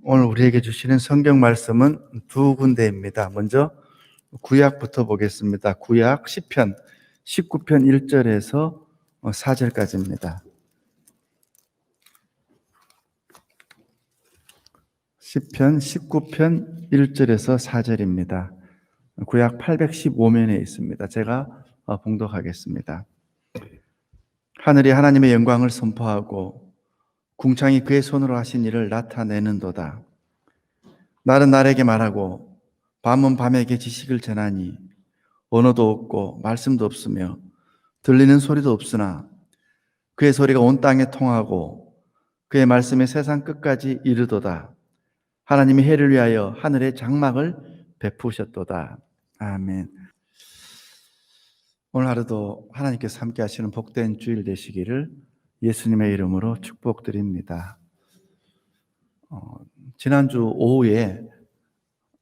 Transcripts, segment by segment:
오늘 우리에게 주시는 성경 말씀은 두 군데입니다. 먼저 구약부터 보겠습니다. 구약 시편 19편 1절에서 4절까지입니다. 시편 19편 1절에서 4절입니다. 구약 815면에 있습니다. 제가 봉독하겠습니다. 하늘이 하나님의 영광을 선포하고 궁창이 그의 손으로 하신 일을 나타내는도다. 날은 날에게 말하고 밤은 밤에게 지식을 전하니 언어도 없고 말씀도 없으며 들리는 소리도 없으나 그의 소리가 온 땅에 통하고 그의 말씀이 세상 끝까지 이르도다. 하나님이 해를 위하여 하늘의 장막을 베푸셨도다. 아멘. 오늘 하루도 하나님께서 함께 하시는 복된 주일 되시기를 예수님의 이름으로 축복드립니다. 지난주 오후에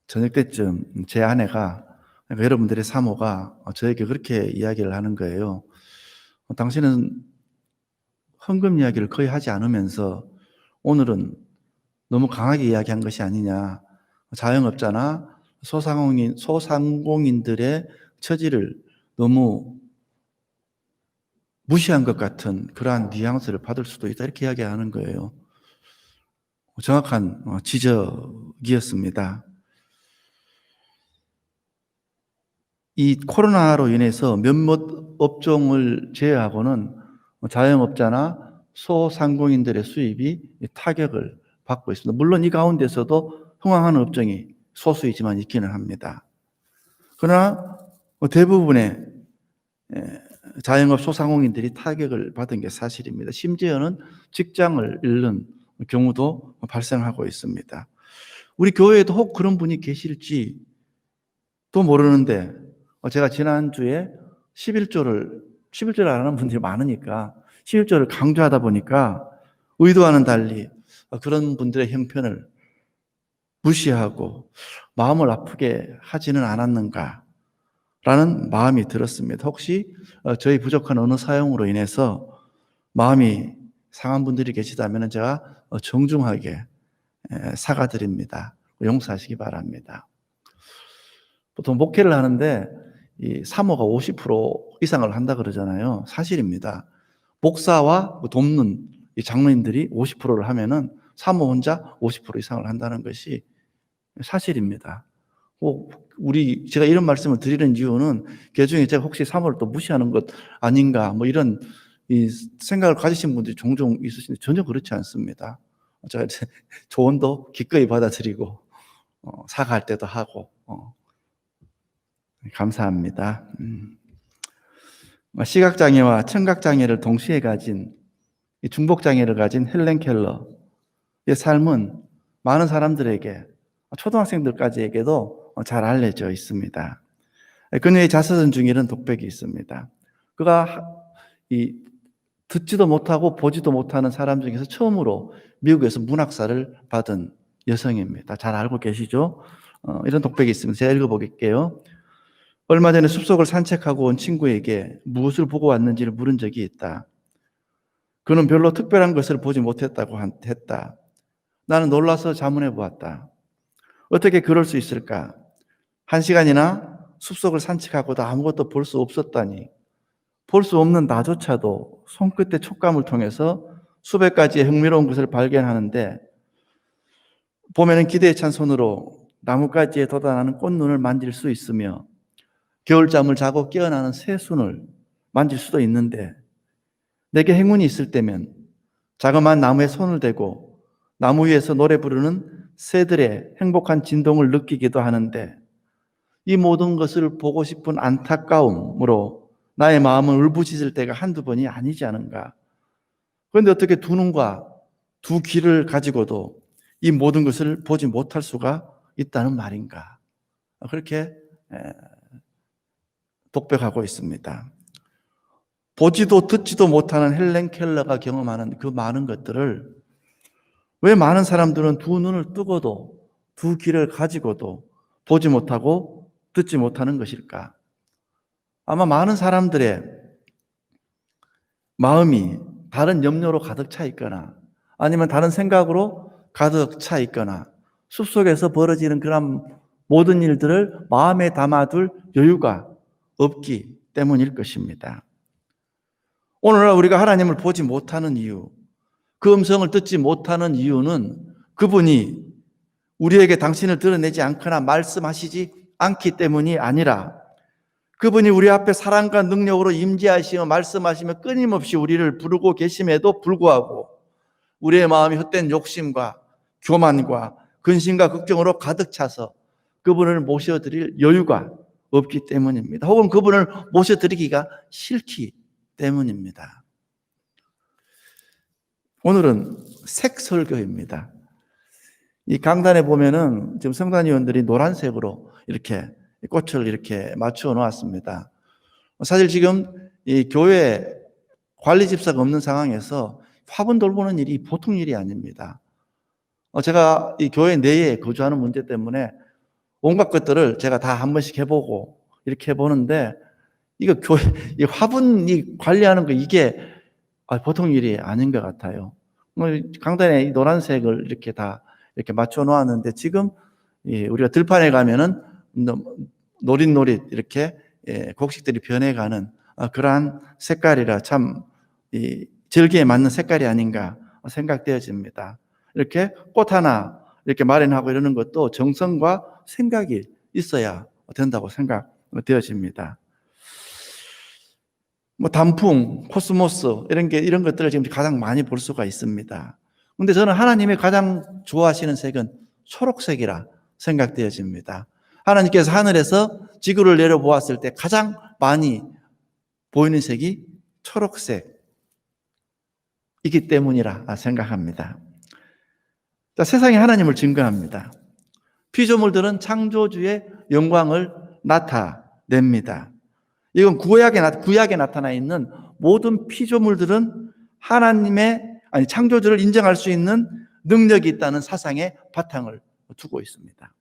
저녁 때쯤 제 아내가, 그러니까 여러분들의 사모가 저에게 그렇게 이야기를 하는 거예요. 당신은 헌금 이야기를 거의 하지 않으면서 오늘은 너무 강하게 이야기한 것이 아니냐. 자영업자나 소상공인들의 처지를 너무 무시한 것 같은 그러한 뉘앙스를 받을 수도 있다. 이렇게 이야기하는 거예요. 정확한 지적이었습니다. 이 코로나로 인해서 몇몇 업종을 제외하고는 자영업자나 소상공인들의 수입이 타격을 받고 있습니다. 물론 이 가운데서도 흥황하는 업종이 소수이지만 있기는 합니다. 그러나 대부분의 자영업 소상공인들이 타격을 받은 게 사실입니다. 심지어는 직장을 잃는 경우도 발생하고 있습니다. 우리 교회에도 혹 그런 분이 계실지 또 모르는데, 제가 지난주에 11조를 안 하는 분들이 많으니까 11조를 강조하다 보니까 의도와는 달리 그런 분들의 형편을 무시하고 마음을 아프게 하지는 않았는가 라는 마음이 들었습니다. 혹시 저희 부족한 언어 사용으로 인해서 마음이 상한 분들이 계시다면 제가 정중하게 사과드립니다. 용서하시기 바랍니다. 보통 목회를 하는데 이 사모가 50% 이상을 한다 그러잖아요. 사실입니다. 목사와 돕는 이 장로님들이 50%를 하면은 사모 혼자 50% 이상을 한다는 것이 사실입니다. 제가 이런 말씀을 드리는 이유는 개중에 제가 혹시 사모를 또 무시하는 것 아닌가 이런 이 생각을 가지신 분들이 종종 있으신데 전혀 그렇지 않습니다. 제가 조언도 기꺼이 받아들이고 사과할 때도 하고 감사합니다. 시각장애와 청각장애를 동시에 가진 중복장애를 가진 헬렌 켈러의 삶은 많은 사람들에게 초등학생들까지에게도 잘 알려져 있습니다. 그녀의 자서전 중에 이런 독백이 있습니다. 그가 듣지도 못하고 보지도 못하는 사람 중에서 처음으로 미국에서 문학사를 받은 여성입니다. 잘 알고 계시죠? 이런 독백이 있습니다. 제가 읽어볼게요. 얼마 전에 숲속을 산책하고 온 친구에게 무엇을 보고 왔는지를 물은 적이 있다. 그는 별로 특별한 것을 보지 못했다고 했다. 나는 놀라서 자문해 보았다. 어떻게 그럴 수 있을까? 1시간이나 숲속을 산책하고도 아무것도 볼 수 없었다니. 볼 수 없는 나조차도 손끝의 촉감을 통해서 수백 가지의 흥미로운 것을 발견하는데, 봄에는 기대에 찬 손으로 나뭇가지에 돋아나는 꽃눈을 만질 수 있으며 겨울잠을 자고 깨어나는 새순을 만질 수도 있는데, 내게 행운이 있을 때면 자그마한 나무에 손을 대고 나무 위에서 노래 부르는 새들의 행복한 진동을 느끼기도 하는데, 이 모든 것을 보고 싶은 안타까움으로 나의 마음은 울부짖을 때가 한두 번이 아니지 않은가. 그런데 어떻게 두 눈과 두 귀를 가지고도 이 모든 것을 보지 못할 수가 있다는 말인가. 그렇게 독백하고 있습니다. 보지도 듣지도 못하는 헬렌 켈러가 경험하는 그 많은 것들을 왜 많은 사람들은 두 눈을 뜨고도 두 귀를 가지고도 보지 못하고 듣지 못하는 것일까? 아마 많은 사람들의 마음이 다른 염려로 가득 차 있거나 아니면 다른 생각으로 가득 차 있거나 숲속에서 벌어지는 그런 모든 일들을 마음에 담아둘 여유가 없기 때문일 것입니다. 오늘날 우리가 하나님을 보지 못하는 이유, 그 음성을 듣지 못하는 이유는 그분이 우리에게 당신을 드러내지 않거나 말씀하시지 않기 때문이 아니라 그분이 우리 앞에 사랑과 능력으로 임재하시며 말씀하시며 끊임없이 우리를 부르고 계심에도 불구하고 우리의 마음이 헛된 욕심과 교만과 근심과 걱정으로 가득 차서 그분을 모셔드릴 여유가 없기 때문입니다. 혹은 그분을 모셔드리기가 싫기 때문입니다. 오늘은 색설교입니다. 이 강단에 보면은 지금 성단위원들이 노란색으로 이렇게 꽃을 이렇게 맞추어 놓았습니다. 사실 지금 이 교회 관리 집사가 없는 상황에서 화분 돌보는 일이 보통 일이 아닙니다. 제가 이 교회 내에 거주하는 문제 때문에 온갖 것들을 제가 다 한 번씩 해보고 이렇게 해보는데 이거 교회 이 화분이 관리하는 거 이게 보통 일이 아닌 것 같아요. 강단에 이 노란색을 이렇게 다 이렇게 맞춰 놓았는데 지금 우리가 들판에 가면은 노릿노릿 이렇게 곡식들이 변해가는 그러한 색깔이라 참 절기에 맞는 색깔이 아닌가 생각되어집니다. 이렇게 꽃 하나 이렇게 마련하고 이러는 것도 정성과 생각이 있어야 된다고 생각되어집니다. 단풍, 코스모스 이런 것들을 지금 가장 많이 볼 수가 있습니다. 근데 저는 하나님이 가장 좋아하시는 색은 초록색이라 생각되어집니다. 하나님께서 하늘에서 지구를 내려보았을 때 가장 많이 보이는 색이 초록색이기 때문이라 생각합니다. 자, 세상이 하나님을 증거합니다. 피조물들은 창조주의 영광을 나타냅니다. 이건 구약에 나타나 있는 모든 피조물들은 창조주를 인정할 수 있는 능력이 있다는 사상의 바탕을 두고 있습니다.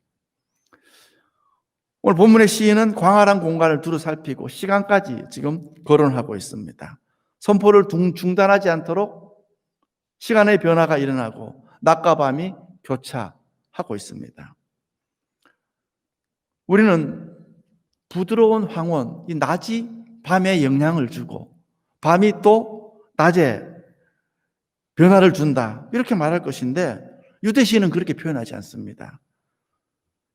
오늘 본문의 시인은 광활한 공간을 두루 살피고 시간까지 지금 거론하고 있습니다. 선포를 중단하지 않도록 시간의 변화가 일어나고 낮과 밤이 교차하고 있습니다. 우리는 부드러운 황혼, 이 낮이 밤에 영향을 주고 밤이 또 낮에 변화를 준다 이렇게 말할 것인데 유대 시인은 그렇게 표현하지 않습니다.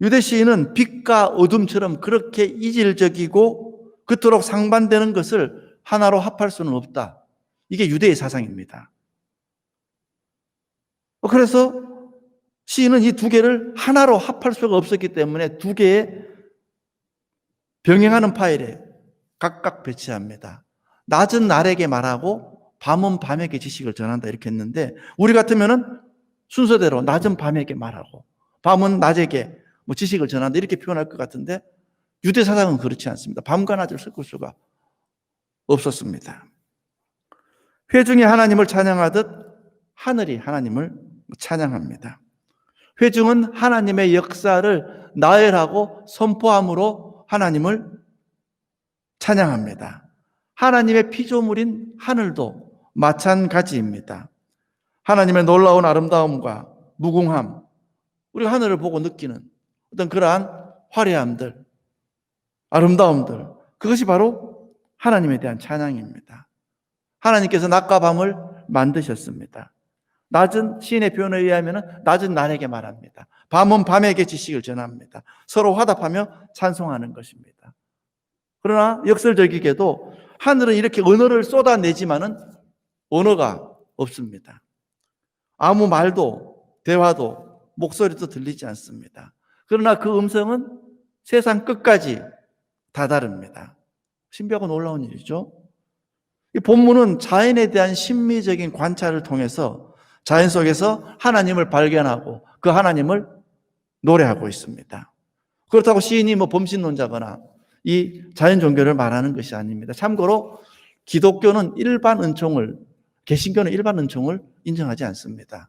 유대 시인은 빛과 어둠처럼 그렇게 이질적이고 그토록 상반되는 것을 하나로 합할 수는 없다. 이게 유대의 사상입니다. 그래서 시인은 이 두 개를 하나로 합할 수가 없었기 때문에 두 개의 병행하는 파일에 각각 배치합니다. 낮은 날에게 말하고 밤은 밤에게 지식을 전한다 이렇게 했는데 우리 같으면은 순서대로 낮은 밤에게 말하고 밤은 낮에게 지식을 전한다 이렇게 표현할 것 같은데 유대 사상은 그렇지 않습니다. 밤과 낮을 섞을 수가 없었습니다. 회중이 하나님을 찬양하듯 하늘이 하나님을 찬양합니다. 회중은 하나님의 역사를 나열하고 선포함으로 하나님을 찬양합니다. 하나님의 피조물인 하늘도 마찬가지입니다. 하나님의 놀라운 아름다움과 무궁함, 우리가 하늘을 보고 느끼는 어떤 그러한 화려함들, 아름다움들, 그것이 바로 하나님에 대한 찬양입니다. 하나님께서 낮과 밤을 만드셨습니다. 낮은 시인의 표현에 의하면 낮은 날에게 말합니다. 밤은 밤에게 지식을 전합니다. 서로 화답하며 찬송하는 것입니다. 그러나 역설적이게도 하늘은 이렇게 언어를 쏟아내지만은 언어가 없습니다. 아무 말도 대화도 목소리도 들리지 않습니다. 그러나 그 음성은 세상 끝까지 다다릅니다. 신비하고 놀라운 일이죠. 이 본문은 자연에 대한 심미적인 관찰을 통해서 자연 속에서 하나님을 발견하고 그 하나님을 노래하고 있습니다. 그렇다고 시인이 범신론자거나 이 자연 종교를 말하는 것이 아닙니다. 참고로 기독교는 개신교는 일반 은총을 인정하지 않습니다.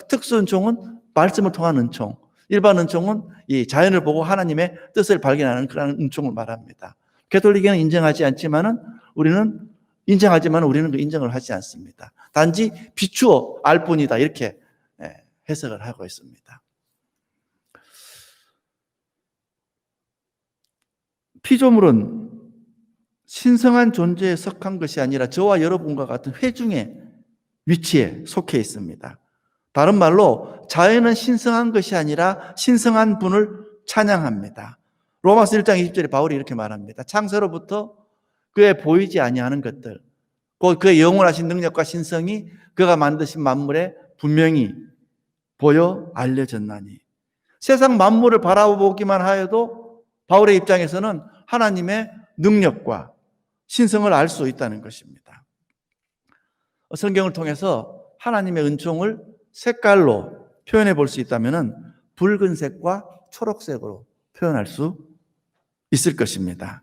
특수 은총은 말씀을 통한 은총, 일반 은총은 이 자연을 보고 하나님의 뜻을 발견하는 그런 은총을 말합니다. 가톨릭은 인정하지 않지만은 우리는 그 인정을 하지 않습니다. 단지 비추어 알 뿐이다 이렇게 해석을 하고 있습니다. 피조물은 신성한 존재에 속한 것이 아니라 저와 여러분과 같은 회중의 위치에 속해 있습니다. 다른 말로 자연은 신성한 것이 아니라 신성한 분을 찬양합니다. 로마서 1장 20절에 바울이 이렇게 말합니다. 창세로부터 그의 보이지 아니하는 것들, 곧 그의 영원하신 능력과 신성이 그가 만드신 만물에 분명히 보여 알려졌나니. 세상 만물을 바라보기만 하여도 바울의 입장에서는 하나님의 능력과 신성을 알 수 있다는 것입니다. 성경을 통해서 하나님의 은총을 색깔로 표현해 볼 수 있다면 붉은색과 초록색으로 표현할 수 있을 것입니다.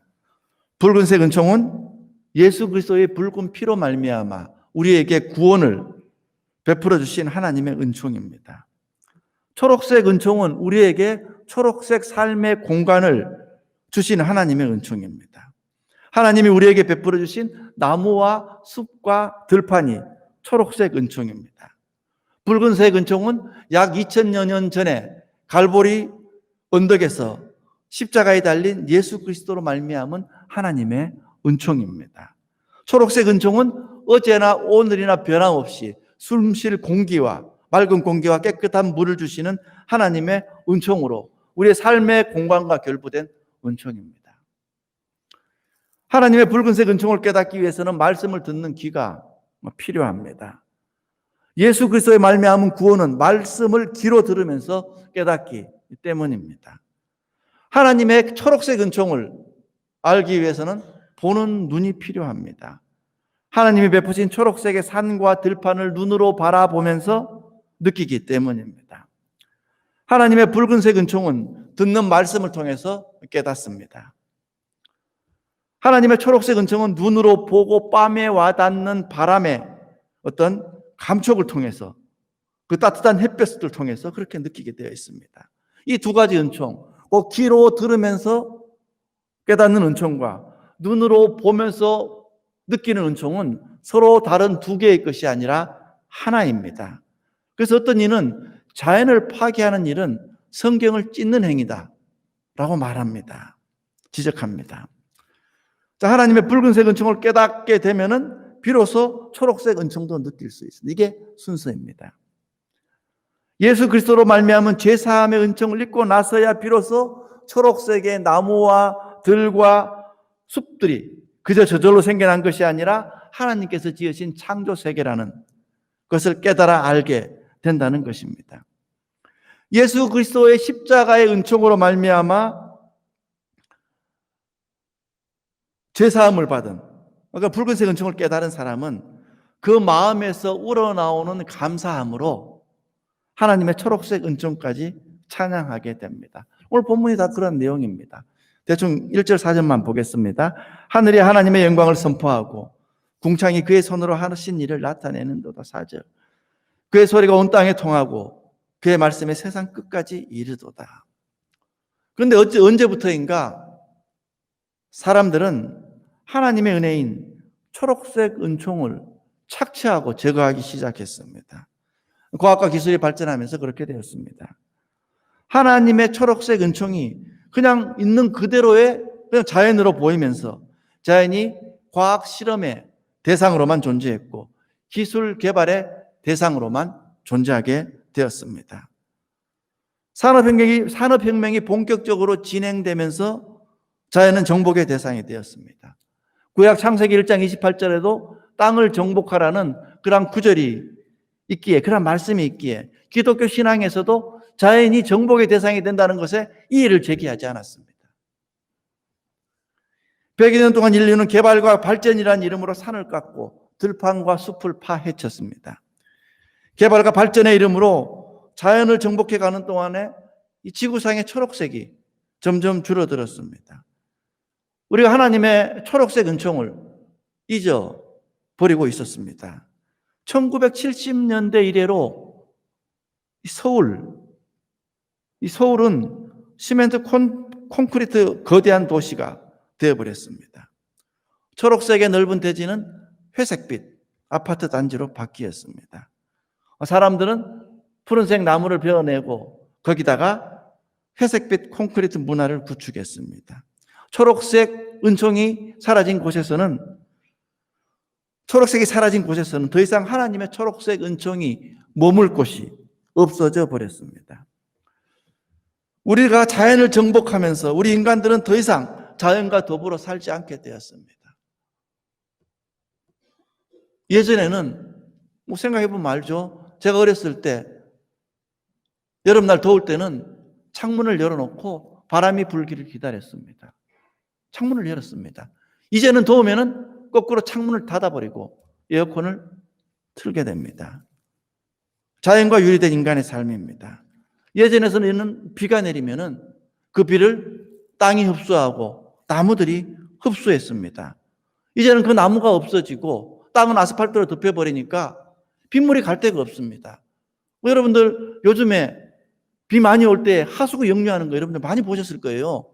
붉은색 은총은 예수 그리스도의 붉은 피로 말미암아 우리에게 구원을 베풀어 주신 하나님의 은총입니다. 초록색 은총은 우리에게 초록색 삶의 공간을 주신 하나님의 은총입니다. 하나님이 우리에게 베풀어 주신 나무와 숲과 들판이 초록색 은총입니다. 붉은색 은총은 약 2000여 년 전에 갈보리 언덕에서 십자가에 달린 예수 그리스도로 말미암은 하나님의 은총입니다. 초록색 은총은 어제나 오늘이나 변함없이 숨쉴 공기와 맑은 공기와 깨끗한 물을 주시는 하나님의 은총으로 우리의 삶의 공간과 결부된 은총입니다. 하나님의 붉은색 은총을 깨닫기 위해서는 말씀을 듣는 귀가 필요합니다. 예수 그리스도의 말미암은 구원은 말씀을 귀로 들으면서 깨닫기 때문입니다. 하나님의 초록색 은총을 알기 위해서는 보는 눈이 필요합니다. 하나님이 베푸신 초록색의 산과 들판을 눈으로 바라보면서 느끼기 때문입니다. 하나님의 붉은색 은총은 듣는 말씀을 통해서 깨닫습니다. 하나님의 초록색 은총은 눈으로 보고 뺨에 와닿는 바람의 어떤 감촉을 통해서 그 따뜻한 햇볕을 통해서 그렇게 느끼게 되어 있습니다. 이 두 가지 은총, 꼭 귀로 들으면서 깨닫는 은총과 눈으로 보면서 느끼는 은총은 서로 다른 두 개의 것이 아니라 하나입니다. 그래서 어떤 이는 자연을 파괴하는 일은 성경을 찢는 행위다 라고 말합니다. 지적합니다. 자, 하나님의 붉은색 은총을 깨닫게 되면은 비로소 초록색 은총도 느낄 수 있습니다. 이게 순서입니다. 예수 그리스도로 말미암은 죄사함의 은총을 입고 나서야 비로소 초록색의 나무와 들과 숲들이 그저 저절로 생겨난 것이 아니라 하나님께서 지으신 창조 세계라는 것을 깨달아 알게 된다는 것입니다. 예수 그리스도의 십자가의 은총으로 말미암아 죄사함을 받은, 그러니까 붉은색 은총을 깨달은 사람은 그 마음에서 우러나오는 감사함으로 하나님의 초록색 은총까지 찬양하게 됩니다. 오늘 본문이 다 그런 내용입니다. 대충 1절 4절만 보겠습니다. 하늘이 하나님의 영광을 선포하고 궁창이 그의 손으로 하신 일을 나타내는도다. 4절. 그의 소리가 온 땅에 통하고 그의 말씀이 세상 끝까지 이르도다. 그런데 언제부터인가 사람들은 하나님의 은혜인 초록색 은총을 착취하고 제거하기 시작했습니다. 과학과 기술이 발전하면서 그렇게 되었습니다. 하나님의 초록색 은총이 그냥 있는 그대로의 그냥 자연으로 보이면서 자연이 과학 실험의 대상으로만 존재했고 기술 개발의 대상으로만 존재하게 되었습니다. 산업혁명이 본격적으로 진행되면서 자연은 정복의 대상이 되었습니다. 구약 창세기 1장 28절에도 땅을 정복하라는 그런 구절이 있기에, 그런 말씀이 있기에 기독교 신앙에서도 자연이 정복의 대상이 된다는 것에 이의를 제기하지 않았습니다. 100여 년 동안 인류는 개발과 발전이라는 이름으로 산을 깎고 들판과 숲을 파헤쳤습니다. 개발과 발전의 이름으로 자연을 정복해 가는 동안에 이 지구상의 초록색이 점점 줄어들었습니다. 우리가 하나님의 초록색 은총을 잊어버리고 있었습니다. 1970년대 이래로 서울은 시멘트 콘크리트 거대한 도시가 되어버렸습니다. 초록색의 넓은 대지는 회색빛 아파트 단지로 바뀌었습니다. 사람들은 푸른색 나무를 베어내고 거기다가 회색빛 콘크리트 문화를 구축했습니다. 초록색 은총이 사라진 곳에서는 초록색이 사라진 곳에서는 더 이상 하나님의 초록색 은총이 머물 곳이 없어져 버렸습니다. 우리가 자연을 정복하면서 우리 인간들은 더 이상 자연과 더불어 살지 않게 되었습니다. 예전에는 생각해보면 알죠. 제가 어렸을 때 여름날 더울 때는 창문을 열어놓고 바람이 불기를 기다렸습니다. 창문을 열었습니다. 이제는 더우면은 거꾸로 창문을 닫아버리고 에어컨을 틀게 됩니다. 자연과 유리된 인간의 삶입니다. 예전에는 비가 내리면은 그 비를 땅이 흡수하고 나무들이 흡수했습니다. 이제는 그 나무가 없어지고 땅은 아스팔트로 덮여버리니까 빗물이 갈 데가 없습니다. 여러분들 요즘에 비 많이 올 때 하수구 역류하는 거 여러분들 많이 보셨을 거예요.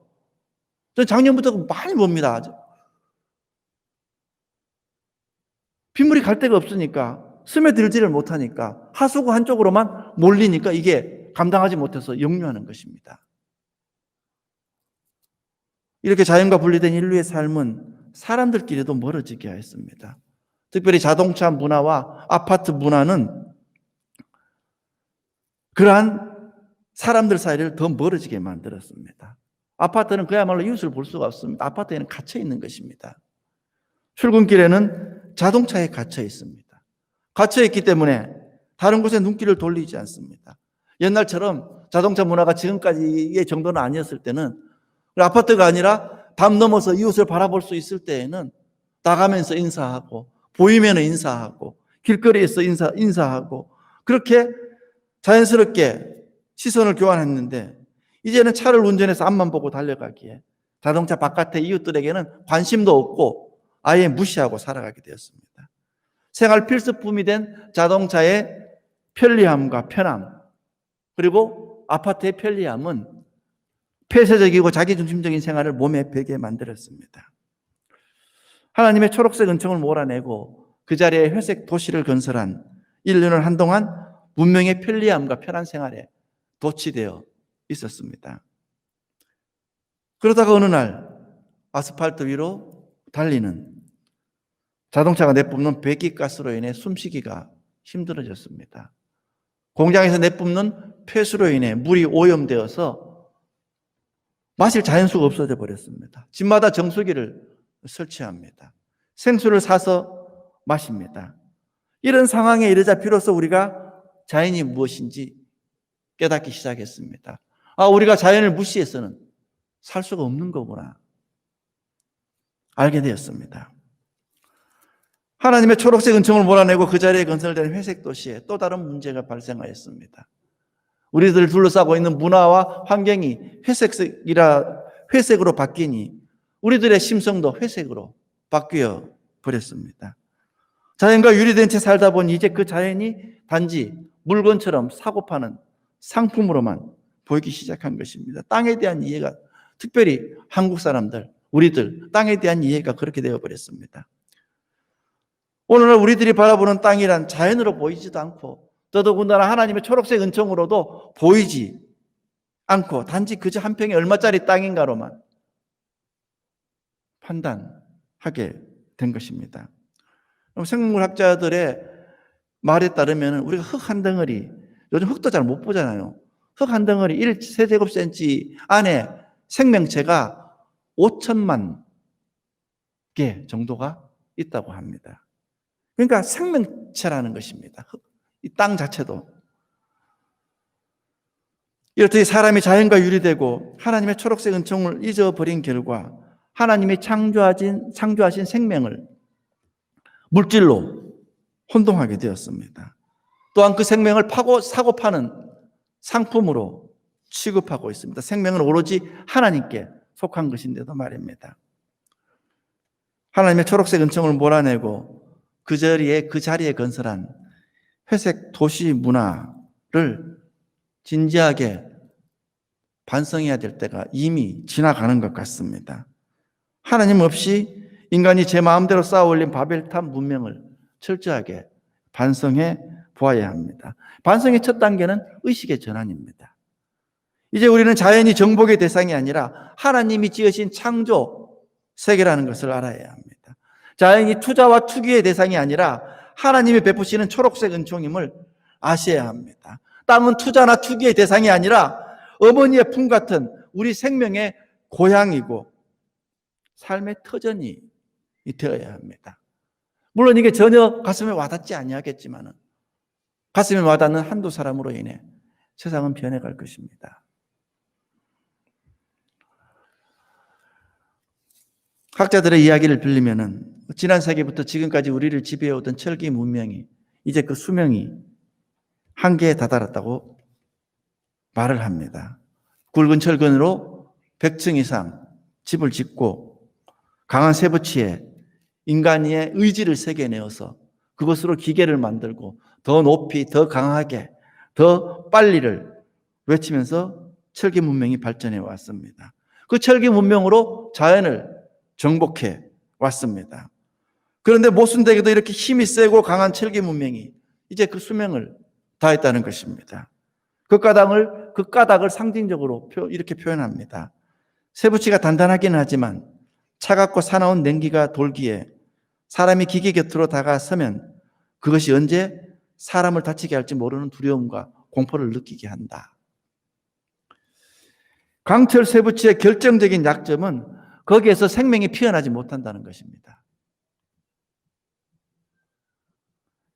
전 작년부터 많이 봅니다. 빗물이 갈 데가 없으니까 스며들지를 못하니까 하수구 한쪽으로만 몰리니까 이게 감당하지 못해서 역류하는 것입니다. 이렇게 자연과 분리된 인류의 삶은 사람들끼리도 멀어지게 했습니다. 특별히 자동차 문화와 아파트 문화는 그러한 사람들 사이를 더 멀어지게 만들었습니다. 아파트는 그야말로 이웃을 볼 수가 없습니다. 아파트에는 갇혀 있는 것입니다. 출근길에는 자동차에 갇혀 있습니다. 갇혀 있기 때문에 다른 곳에 눈길을 돌리지 않습니다. 옛날처럼 자동차 문화가 지금까지의 정도는 아니었을 때는 아파트가 아니라 담 넘어서 이웃을 바라볼 수 있을 때에는 나가면서 인사하고 보이면 인사하고 길거리에서 인사하고 그렇게 자연스럽게 시선을 교환했는데 이제는 차를 운전해서 앞만 보고 달려가기에 자동차 바깥의 이웃들에게는 관심도 없고 아예 무시하고 살아가게 되었습니다. 생활 필수품이 된 자동차의 편리함과 편함 그리고 아파트의 편리함은 폐쇄적이고 자기중심적인 생활을 몸에 배게 만들었습니다. 하나님의 초록색 은총을 몰아내고 그 자리에 회색 도시를 건설한 인류는 한동안 문명의 편리함과 편한 생활에 도취되어 있었습니다. 그러다가 어느 날 아스팔트 위로 달리는 자동차가 내뿜는 배기가스로 인해 숨쉬기가 힘들어졌습니다. 공장에서 내뿜는 폐수로 인해 물이 오염되어서 마실 자연수가 없어져 버렸습니다. 집마다 정수기를 설치합니다. 생수를 사서 마십니다. 이런 상황에 이르자 비로소 우리가 자연이 무엇인지 깨닫기 시작했습니다. 우리가 자연을 무시해서는 살 수가 없는 거구나. 알게 되었습니다. 하나님의 초록색 은총을 몰아내고 그 자리에 건설된 회색 도시에 또 다른 문제가 발생하였습니다. 우리들을 둘러싸고 있는 문화와 환경이 회색으로 바뀌니 우리들의 심성도 회색으로 바뀌어 버렸습니다. 자연과 유리된 채 살다 보니 이제 그 자연이 단지 물건처럼 사고 파는 상품으로만 보이기 시작한 것입니다. 땅에 대한 이해가 특별히 한국 사람들, 우리들 땅에 대한 이해가 그렇게 되어버렸습니다. 오늘날 우리들이 바라보는 땅이란 자연으로 보이지도 않고 더더군다나 하나님의 초록색 은총으로도 보이지 않고 단지 그저 한 평에 얼마짜리 땅인가로만 판단하게 된 것입니다. 생물학자들의 말에 따르면 우리가 흙 한 덩어리, 요즘 흙도 잘 못 보잖아요. 흙 한 덩어리 1세제곱센치 안에 생명체가 5천만 개 정도가 있다고 합니다. 그러니까 생명체라는 것입니다. 이 땅 자체도. 이렇듯 사람이 자연과 유리되고 하나님의 초록색 은총을 잊어버린 결과 하나님이 창조하신 생명을 물질로 혼동하게 되었습니다. 또한 그 생명을 사고 파는 상품으로 취급하고 있습니다. 생명은 오로지 하나님께 속한 것인데도 말입니다. 하나님의 초록색 은총을 몰아내고 그 자리에 건설한 회색 도시 문화를 진지하게 반성해야 될 때가 이미 지나가는 것 같습니다. 하나님 없이 인간이 제 마음대로 쌓아 올린 바벨탑 문명을 철저하게 반성해 보아야 합니다. 반성의 첫 단계는 의식의 전환입니다. 이제 우리는 자연이 정복의 대상이 아니라 하나님이 지으신 창조 세계라는 것을 알아야 합니다. 자연이 투자와 투기의 대상이 아니라 하나님이 베푸시는 초록색 은총임을 아셔야 합니다. 땅은 투자나 투기의 대상이 아니라 어머니의 품 같은 우리 생명의 고향이고 삶의 터전이 되어야 합니다. 물론 이게 전혀 가슴에 와닿지 아니하겠지만 가슴에 와닿는 한두 사람으로 인해 세상은 변해갈 것입니다. 학자들의 이야기를 빌리면은 지난 세기부터 지금까지 우리를 지배해오던 철기 문명이 이제 그 수명이 한계에 다다랐다고 말을 합니다. 굵은 철근으로 100층 이상 집을 짓고 강한 쇠붙이에 인간의 의지를 새겨내어서 그것으로 기계를 만들고 더 높이, 더 강하게, 더 빨리를 외치면서 철기 문명이 발전해 왔습니다. 그 철기 문명으로 자연을 정복해 왔습니다. 그런데 모순되게도 이렇게 힘이 세고 강한 철기 문명이 이제 그 수명을 다했다는 것입니다. 그 까닭을 상징적으로 이렇게 표현합니다. 쇠붙이가 단단하기는 하지만 차갑고 사나운 냉기가 돌기에 사람이 기계 곁으로 다가서면 그것이 언제 사람을 다치게 할지 모르는 두려움과 공포를 느끼게 한다. 강철 쇠붙이의 결정적인 약점은 거기에서 생명이 피어나지 못한다는 것입니다.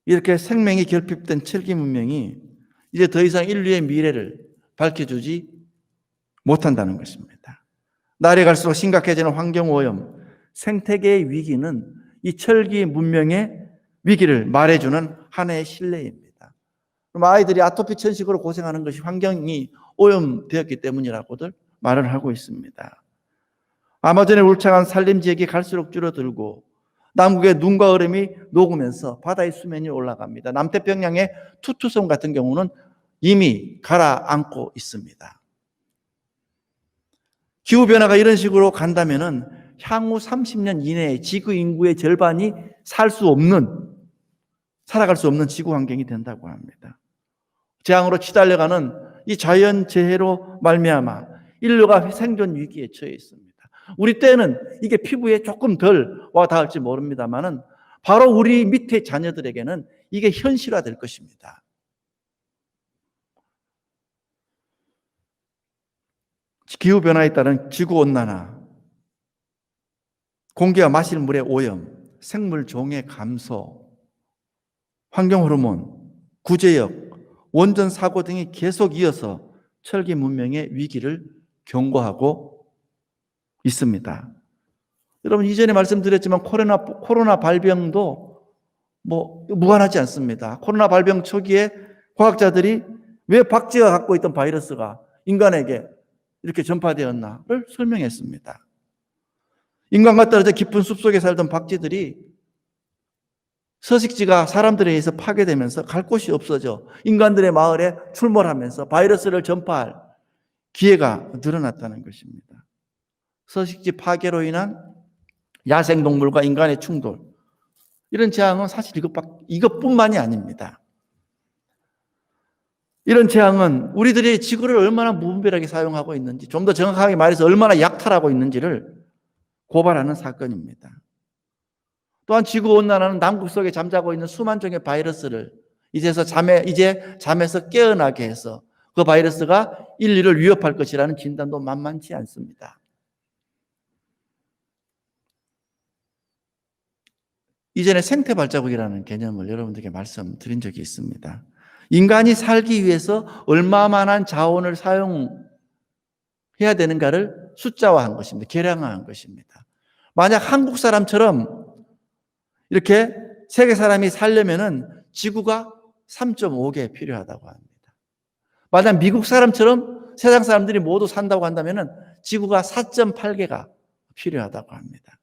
이렇게 생명이 결핍된 철기 문명이 이제 더 이상 인류의 미래를 밝혀주지 못한다는 것입니다. 날이 갈수록 심각해지는 환경오염, 생태계의 위기는 이 철기 문명의 위기를 말해주는 하나의 신뢰입니다. 그럼 아이들이 아토피 천식으로 고생하는 것이 환경이 오염되었기 때문이라고들 말을 하고 있습니다. 아마존의 울창한 산림지역이 갈수록 줄어들고 남극의 눈과 얼음이 녹으면서 바다의 수면이 올라갑니다. 남태평양의 투투섬 같은 경우는 이미 가라앉고 있습니다. 기후변화가 이런 식으로 간다면은 향후 30년 이내에 지구 인구의 절반이 살아갈 수 없는 지구 환경이 된다고 합니다. 재앙으로 치달려가는 이 자연재해로 말미암아 인류가 생존 위기에 처해 있습니다. 우리 때는 이게 피부에 조금 덜 와닿을지 모릅니다만은 바로 우리 밑에 자녀들에게는 이게 현실화될 것입니다. 기후변화에 따른 지구온난화, 공기와 마실 물의 오염, 생물 종의 감소, 환경호르몬, 구제역, 원전 사고 등이 계속 이어서 철기 문명의 위기를 경고하고 있습니다. 여러분 이전에 말씀드렸지만 코로나 발병도 무관하지 않습니다. 코로나 발병 초기에 과학자들이 왜 박쥐가 갖고 있던 바이러스가 인간에게 이렇게 전파되었나를 설명했습니다. 인간과 떨어져 깊은 숲속에 살던 박쥐들이 서식지가 사람들에 의해서 파괴되면서 갈 곳이 없어져 인간들의 마을에 출몰하면서 바이러스를 전파할 기회가 늘어났다는 것입니다. 서식지 파괴로 인한 야생동물과 인간의 충돌, 이런 재앙은 사실 이것뿐만이 아닙니다. 이런 재앙은 우리들이 지구를 얼마나 무분별하게 사용하고 있는지, 좀 더 정확하게 말해서 얼마나 약탈하고 있는지를 고발하는 사건입니다. 또한 지구온난화는 남극 속에 잠자고 있는 수만 종의 바이러스를 이제 잠에서 깨어나게 해서 그 바이러스가 인류를 위협할 것이라는 진단도 만만치 않습니다. 이전에 생태 발자국이라는 개념을 여러분들에게 말씀드린 적이 있습니다. 인간이 살기 위해서 얼마만한 자원을 사용해야 되는가를 숫자화한 것입니다. 계량화한 것입니다. 만약 한국 사람처럼 이렇게 세계 사람이 살려면은 지구가 3.5개 필요하다고 합니다. 만약 미국 사람처럼 세상 사람들이 모두 산다고 한다면은 지구가 4.8개가 필요하다고 합니다.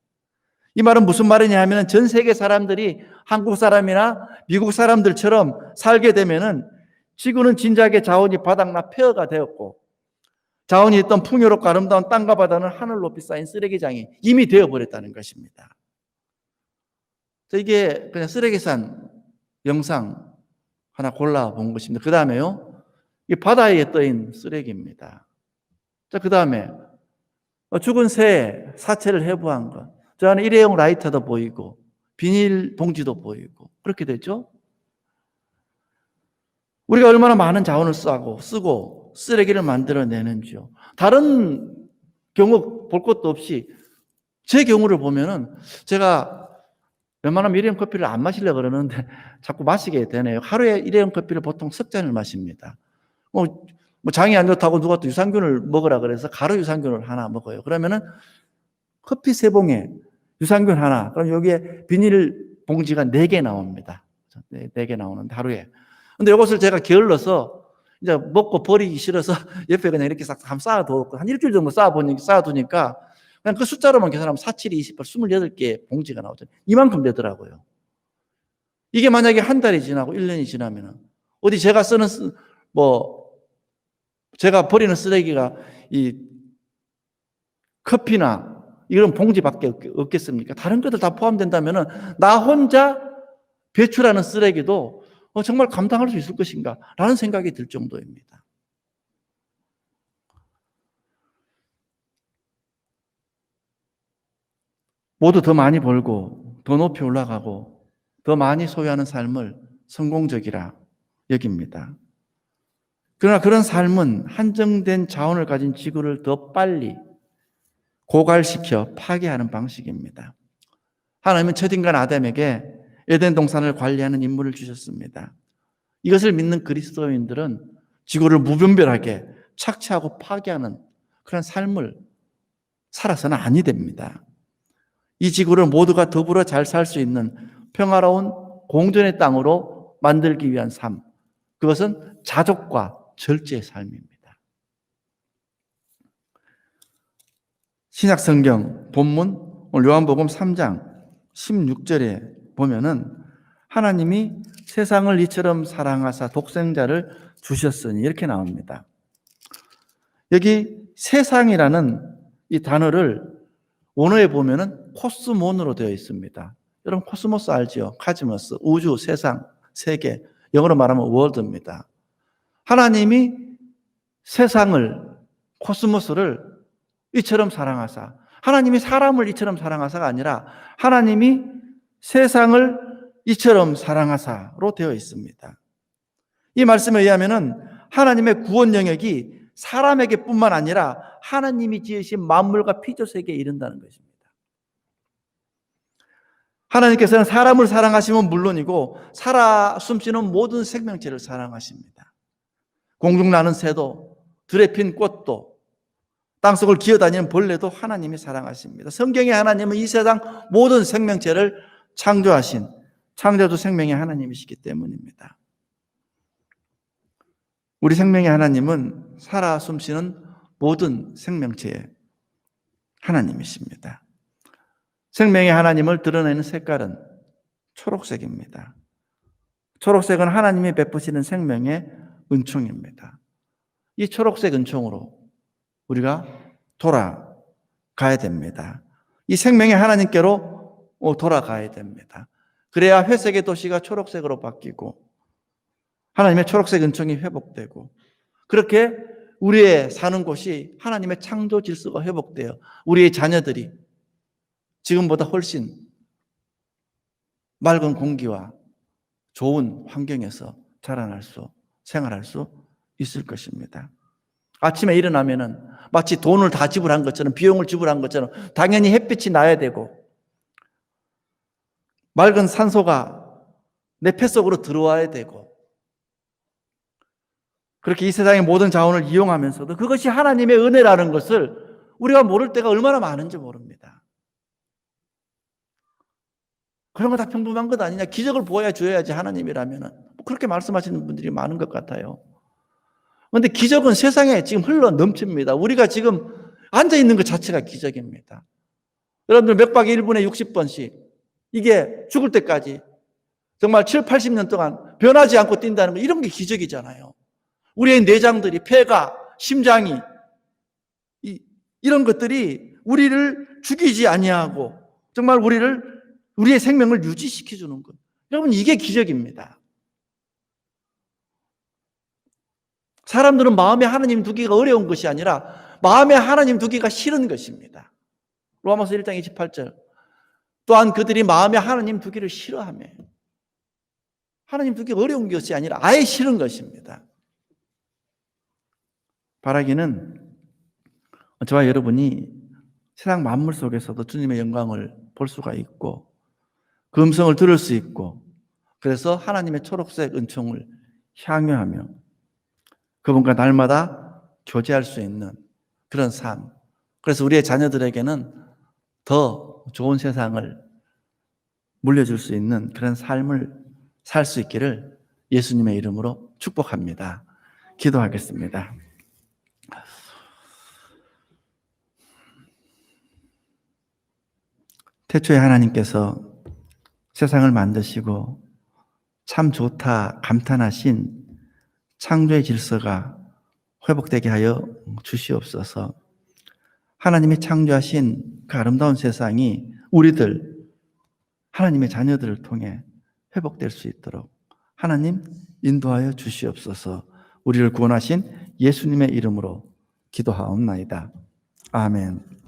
이 말은 무슨 말이냐 하면 전 세계 사람들이 한국 사람이나 미국 사람들처럼 살게 되면은 지구는 진작에 자원이 바닥나 폐허가 되었고 자원이 있던 풍요롭고 아름다운 땅과 바다는 하늘 높이 쌓인 쓰레기장이 이미 되어버렸다는 것입니다. 이게 그냥 쓰레기산 영상 하나 골라본 것입니다. 그 다음에요, 이 바다에 떠인 쓰레기입니다. 자, 그 다음에 죽은 새 사체를 해부한 것. 저 안에 일회용 라이터도 보이고 비닐 봉지도 보이고 그렇게 되죠. 우리가 얼마나 많은 자원을 쓰고 쓰레기를 만들어내는지요. 다른 경우 볼 것도 없이 제 경우를 보면은 제가 웬만하면 일회용 커피를 안 마시려고 그러는데 자꾸 마시게 되네요. 하루에 일회용 커피를 보통 석 잔을 마십니다. 뭐 장이 안 좋다고 누가 또 유산균을 먹으라 그래서 가루 유산균을 하나 먹어요. 그러면은 커피 3봉에 유산균 하나, 그럼 여기에 비닐 봉지가 4개 나옵니다. 4개 나오는데 하루에. 근데 이것을 제가 게을러서 이제 먹고 버리기 싫어서 옆에 그냥 이렇게 싹 쌓아두고 한 일주일 정도 쌓아두니까 그냥 그 숫자로만 계산하면 4, 7, 28, 28개 봉지가 나오죠. 이만큼 되더라고요. 이게 만약에 한 달이 지나고 1년이 지나면은 어디 제가 쓰는 제가 버리는 쓰레기가 이 커피나 이런 봉지밖에 없겠습니까? 다른 것들 다 포함된다면은 나 혼자 배출하는 쓰레기도 정말 감당할 수 있을 것인가? 라는 생각이 들 정도입니다. 모두 더 많이 벌고 더 높이 올라가고 더 많이 소유하는 삶을 성공적이라 여깁니다. 그러나 그런 삶은 한정된 자원을 가진 지구를 더 빨리 고갈시켜 파괴하는 방식입니다. 하나님은 첫인간 아담에게 에덴 동산을 관리하는 임무를 주셨습니다. 이것을 믿는 그리스도인들은 지구를 무분별하게 착취하고 파괴하는 그런 삶을 살아서는 아니 됩니다. 이 지구를 모두가 더불어 잘 살 수 있는 평화로운 공존의 땅으로 만들기 위한 삶, 그것은 자족과 절제의 삶입니다. 신약 성경 본문 요한복음 3장 16절에 보면은 하나님이 세상을 이처럼 사랑하사 독생자를 주셨으니 이렇게 나옵니다. 여기 세상이라는 이 단어를 원어에 보면은 코스몬으로 되어 있습니다. 여러분 코스모스 알죠? 카즈모스, 우주, 세상, 세계, 영어로 말하면 월드입니다. 하나님이 세상을, 코스모스를 이처럼 사랑하사, 하나님이 사람을 이처럼 사랑하사가 아니라 하나님이 세상을 이처럼 사랑하사로 되어 있습니다. 이 말씀에 의하면은 하나님의 구원 영역이 사람에게 뿐만 아니라 하나님이 지으신 만물과 피조세계에 이른다는 것입니다. 하나님께서는 사람을 사랑하시면 물론이고 살아 숨쉬는 모든 생명체를 사랑하십니다. 공중 나는 새도 들에 핀 꽃도 땅속을 기어다니는 벌레도 하나님이 사랑하십니다. 성경의 하나님은 이 세상 모든 생명체를 창조하신 창조주 생명의 하나님이시기 때문입니다. 우리 생명의 하나님은 살아 숨쉬는 모든 생명체의 하나님이십니다. 생명의 하나님을 드러내는 색깔은 초록색입니다. 초록색은 하나님이 베푸시는 생명의 은총입니다. 이 초록색 은총으로 우리가 돌아가야 됩니다. 이 생명의 하나님께로 돌아가야 됩니다. 그래야 회색의 도시가 초록색으로 바뀌고 하나님의 초록색 은총이 회복되고 그렇게 우리의 사는 곳이 하나님의 창조 질서가 회복되어 우리의 자녀들이 지금보다 훨씬 맑은 공기와 좋은 환경에서 생활할 수 있을 것입니다. 아침에 일어나면은 마치 돈을 다 지불한 것처럼 비용을 지불한 것처럼 당연히 햇빛이 나야 되고 맑은 산소가 내 폐 속으로 들어와야 되고 그렇게 이 세상의 모든 자원을 이용하면서도 그것이 하나님의 은혜라는 것을 우리가 모를 때가 얼마나 많은지 모릅니다. 그런 거 다 평범한 것 아니냐? 기적을 보여줘야지 하나님이라면은 그렇게 말씀하시는 분들이 많은 것 같아요. 그런데 기적은 세상에 지금 흘러 넘칩니다. 우리가 지금 앉아 있는 것 자체가 기적입니다. 여러분들 몇 박에 1분에 60번씩 이게 죽을 때까지 정말 7, 80년 동안 변하지 않고 뛴다는 거 이런 게 기적이잖아요. 우리의 내장들이 폐가, 심장이 이런 것들이 우리를 죽이지 아니하고 정말 우리의 생명을 유지시켜 주는 것. 여러분 이게 기적입니다. 사람들은 마음에 하나님 두기가 어려운 것이 아니라 마음에 하나님 두기가 싫은 것입니다. 로마서 1장 28절. 또한 그들이 마음에 하나님 두기를 싫어하며, 하나님 두기 어려운 것이 아니라 아예 싫은 것입니다. 바라기는 저와 여러분이 세상 만물 속에서도 주님의 영광을 볼 수가 있고 그 음성을 들을 수 있고, 그래서 하나님의 초록색 은총을 향유하며 그분과 날마다 교제할 수 있는 그런 삶, 그래서 우리의 자녀들에게는 더 좋은 세상을 물려줄 수 있는 그런 삶을 살 수 있기를 예수님의 이름으로 축복합니다. 기도하겠습니다. 태초에 하나님께서 세상을 만드시고 참 좋다 감탄하신 창조의 질서가 회복되게 하여 주시옵소서. 하나님이 창조하신 그 아름다운 세상이 우리들, 하나님의 자녀들을 통해 회복될 수 있도록 하나님 인도하여 주시옵소서. 우리를 구원하신 예수님의 이름으로 기도하옵나이다. 아멘.